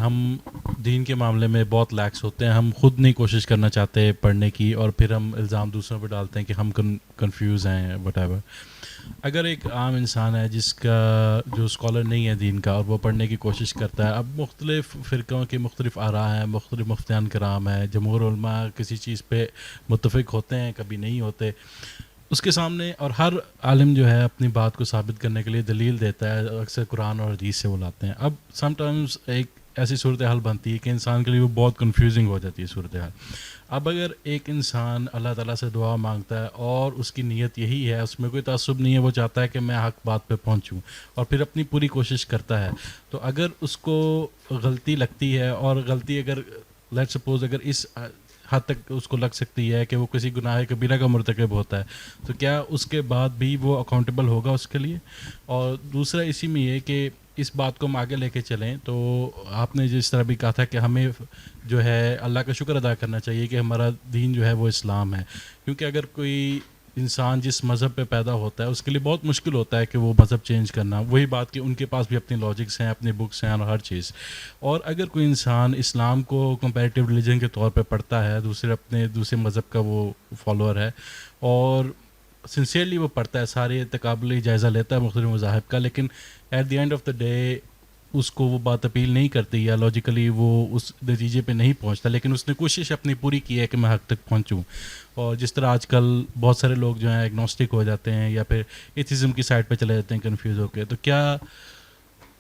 ہم دین کے معاملے میں بہت لیکس ہوتے ہیں. ہم خود نہیں کوشش کرنا چاہتے پڑھنے کی, اور پھر ہم الزام دوسروں پہ ڈالتے ہیں کہ ہم کنفیوز ہیں وٹ ایور. اگر ایک عام انسان ہے جس کا جو اسکالر نہیں ہے دین کا, اور وہ پڑھنے کی کوشش کرتا ہے, اب مختلف فرقوں کی مختلف آراء ہیں, مختلف مفتیان کرام ہیں, جمہور علماء کسی چیز پہ متفق ہوتے ہیں, کبھی نہیں ہوتے, اس کے سامنے, اور ہر عالم جو ہے اپنی بات کو ثابت کرنے کے لیے دلیل دیتا ہے, اکثر قرآن اور حدیث سے وہ لاتے ہیں. اب سم ٹائمز ایک ایسی صورتحال بنتی ہے کہ انسان کے لیے وہ بہت کنفیوزنگ ہو جاتی ہے صورتحال. اب اگر ایک انسان اللہ تعالیٰ سے دعا مانگتا ہے اور اس کی نیت یہی ہے, اس میں کوئی تعصب نہیں ہے, وہ چاہتا ہے کہ میں حق بات پہ پہنچوں, اور پھر اپنی پوری کوشش کرتا ہے, تو اگر اس کو غلطی لگتی ہے, اور غلطی اگر لیٹ سپوز اگر اس حد تک اس کو لگ سکتی ہے کہ وہ کسی گناہ کبیرہ کا مرتکب ہوتا ہے, تو کیا اس کے بعد بھی وہ اکاؤنٹیبل ہوگا اس کے لیے؟ اور دوسرا اسی میں یہ کہ اس بات کو ہم آگے لے کے چلیں, تو آپ نے جس طرح بھی کہا تھا کہ ہمیں جو ہے اللہ کا شکر ادا کرنا چاہیے کہ ہمارا دین جو ہے وہ اسلام ہے, کیونکہ اگر کوئی انسان جس مذہب پہ پیدا ہوتا ہے اس کے لیے بہت مشکل ہوتا ہے کہ وہ مذہب چینج کرنا. وہی بات کہ ان کے پاس بھی اپنی لاجکس ہیں, اپنی بکس ہیں اور ہر چیز. اور اگر کوئی انسان اسلام کو کمپیریٹیو ریلیجن کے طور پہ پڑھتا ہے, دوسرے مذہب کا وہ فالوور ہے, اور سنسیئرلی وہ پڑھتا ہے, سارے تقابلی جائزہ لیتا ہے مختلف مذاہب کا, لیکن at the end of the day اس کو وہ بات اپیل نہیں کرتی, یا لاجیکلی وہ اس نتیجے پہ نہیں پہنچتا, لیکن اس نے کوشش اپنی پوری کی ہے کہ میں حق تک پہنچوں. اور جس طرح آج کل بہت سارے لوگ جو ہیں ایگنوسٹک ہو جاتے ہیں, یا پھر ایتھیزم کی سائڈ پہ چلے جاتے ہیں کنفیوز ہو کے, تو کیا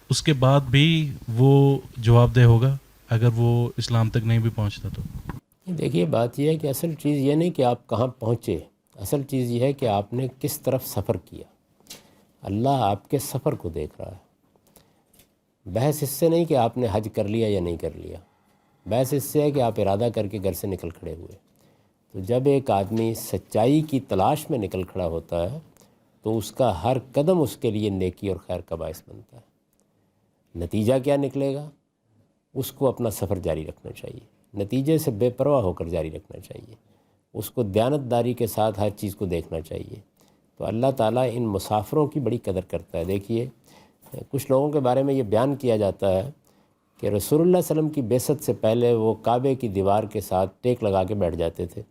اس کے بعد بھی وہ جواب دہ ہوگا اگر وہ اسلام تک نہیں بھی پہنچتا؟ تو دیکھیے بات یہ ہے کہ اصل چیز یہ نہیں کہ آپ کہاں پہنچے, اصل چیز یہ ہے کہ آپ نے کس طرف سفر کیا. اللہ آپ کے سفر کو دیکھ رہا ہے. بحث اس سے نہیں کہ آپ نے حج کر لیا یا نہیں کر لیا, بحث اس سے ہے کہ آپ ارادہ کر کے گھر سے نکل کھڑے ہوئے. تو جب ایک آدمی سچائی کی تلاش میں نکل کھڑا ہوتا ہے تو اس کا ہر قدم اس کے لیے نیکی اور خیر کا باعث بنتا ہے. نتیجہ کیا نکلے گا, اس کو اپنا سفر جاری رکھنا چاہیے, نتیجے سے بے پرواہ ہو کر جاری رکھنا چاہیے, اس کو دیانتداری کے ساتھ ہر چیز کو دیکھنا چاہیے. تو اللہ تعالیٰ ان مسافروں کی بڑی قدر کرتا ہے. دیکھیے کچھ لوگوں کے بارے میں یہ بیان کیا جاتا ہے کہ رسول اللہ صلی اللہ علیہ وسلم کی بعثت سے پہلے وہ کعبے کی دیوار کے ساتھ ٹیک لگا کے بیٹھ جاتے تھے,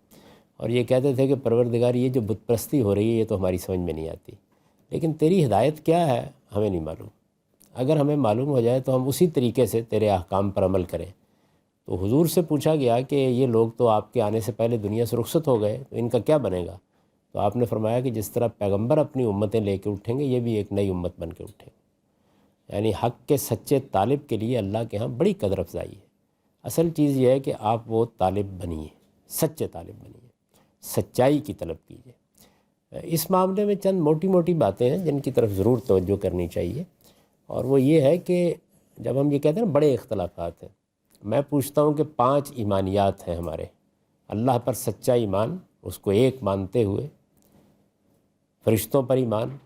اور یہ کہتے تھے کہ پروردگار یہ جو بت پرستی ہو رہی ہے یہ تو ہماری سمجھ میں نہیں آتی, لیکن تیری ہدایت کیا ہے ہمیں نہیں معلوم. اگر ہمیں معلوم ہو جائے تو ہم اسی طریقے سے تیرے احکام پر عمل کریں. تو حضور سے پوچھا گیا کہ یہ لوگ تو آپ کے آنے سے پہلے دنیا سے رخصت ہو گئے, تو ان کا کیا بنے گا؟ تو آپ نے فرمایا کہ جس طرح پیغمبر اپنی امتیں لے کے اٹھیں گے, یہ بھی ایک نئی امت بن کے اٹھیں گے. یعنی حق کے سچے طالب کے لیے اللہ کے ہاں بڑی قدر افزائی ہے. اصل چیز یہ ہے کہ آپ وہ طالب بنیے, سچے طالب بنیے, سچائی کی طلب کیجیے. اس معاملے میں چند موٹی موٹی باتیں ہیں جن کی طرف ضرور توجہ کرنی چاہیے, اور وہ یہ ہے کہ جب ہم یہ کہتے ہیں نا بڑے اختلافات ہیں, میں پوچھتا ہوں کہ 5 ایمانیات ہیں ہمارے. اللہ پر سچا ایمان, اس کو ایک مانتے ہوئے, فرشتوں پر ایمان,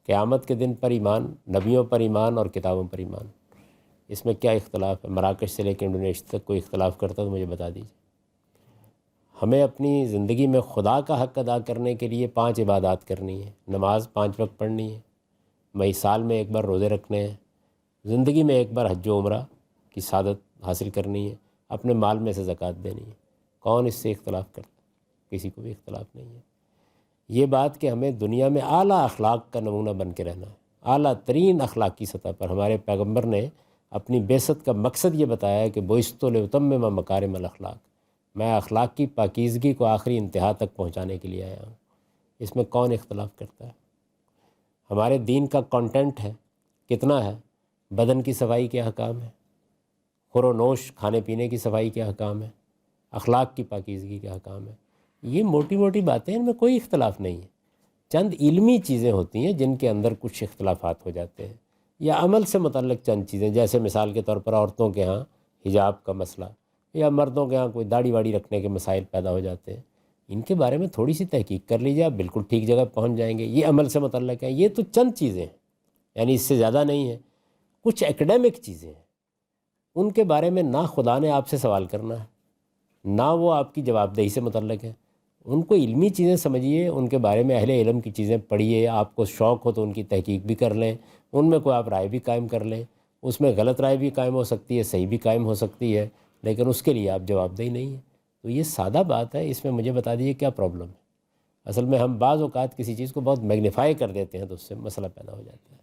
قیامت کے دن پر ایمان, نبیوں پر ایمان اور کتابوں پر ایمان. اس میں کیا اختلاف ہے؟ مراکش سے لے کے انڈونیشیا تک کوئی اختلاف کرتا تو مجھے بتا دیجیے. ہمیں اپنی زندگی میں خدا کا حق ادا کرنے کے لیے 5 عبادات کرنی ہے. نماز 5 وقت پڑھنی ہے, مئی سال میں ایک بار روزے رکھنے ہیں, زندگی میں ایک بار حج و عمرہ کی سعادت حاصل کرنی ہے, اپنے مال میں سے زکوٰۃ دینی ہے. کون اس سے اختلاف کرتا؟ کسی کو بھی اختلاف نہیں ہے. یہ بات کہ ہمیں دنیا میں اعلیٰ اخلاق کا نمونہ بن کے رہنا ہے, اعلیٰ ترین اخلاقی سطح پر. ہمارے پیغمبر نے اپنی بعثت کا مقصد یہ بتایا ہے کہ بعثت لاتمم مکارم الاخلاق, میں اخلاق کی پاکیزگی کو آخری انتہا تک پہنچانے کے لیے آیا ہوں. اس میں کون اختلاف کرتا ہے؟ ہمارے دین کا کانٹینٹ ہے کتنا ہے, بدن کی صفائی کے احکام ہے, خور و نوش کھانے پینے کی صفائی کے احکام ہے, اخلاق کی پاکیزگی کے احکام ہے. یہ موٹی موٹی باتیں, ان میں کوئی اختلاف نہیں ہے. چند علمی چیزیں ہوتی ہیں جن کے اندر کچھ اختلافات ہو جاتے ہیں, یا عمل سے متعلق چند چیزیں, جیسے مثال کے طور پر عورتوں کے ہاں حجاب کا مسئلہ, یا مردوں کے ہاں کوئی داڑھی واڑی رکھنے کے مسائل پیدا ہو جاتے ہیں. ان کے بارے میں تھوڑی سی تحقیق کر لیجیے, آپ بالکل ٹھیک جگہ پہنچ جائیں گے. یہ عمل سے متعلق ہے, یہ تو چند چیزیں ہیں, یعنی اس سے زیادہ نہیں ہے. کچھ ایکڈیمک چیزیں ہیں, ان کے بارے میں نہ خدا نے آپ سے سوال کرنا ہے, نہ وہ آپ کی جواب دہی سے متعلق ہے. ان کو علمی چیزیں سمجھیے, ان کے بارے میں اہل علم کی چیزیں پڑھیے, آپ کو شوق ہو تو ان کی تحقیق بھی کر لیں, ان میں کوئی آپ رائے بھی قائم کر لیں. اس میں غلط رائے بھی قائم ہو سکتی ہے، صحیح بھی قائم ہو سکتی ہے، لیکن اس کے لیے آپ جواب دہی نہیں ہیں۔ تو یہ سادہ بات ہے، اس میں مجھے بتا دیجیے کیا پرابلم ہے؟ اصل میں ہم بعض اوقات کسی چیز کو بہت میگنیفائی کر دیتے ہیں تو اس سے مسئلہ پیدا ہو جاتا ہے۔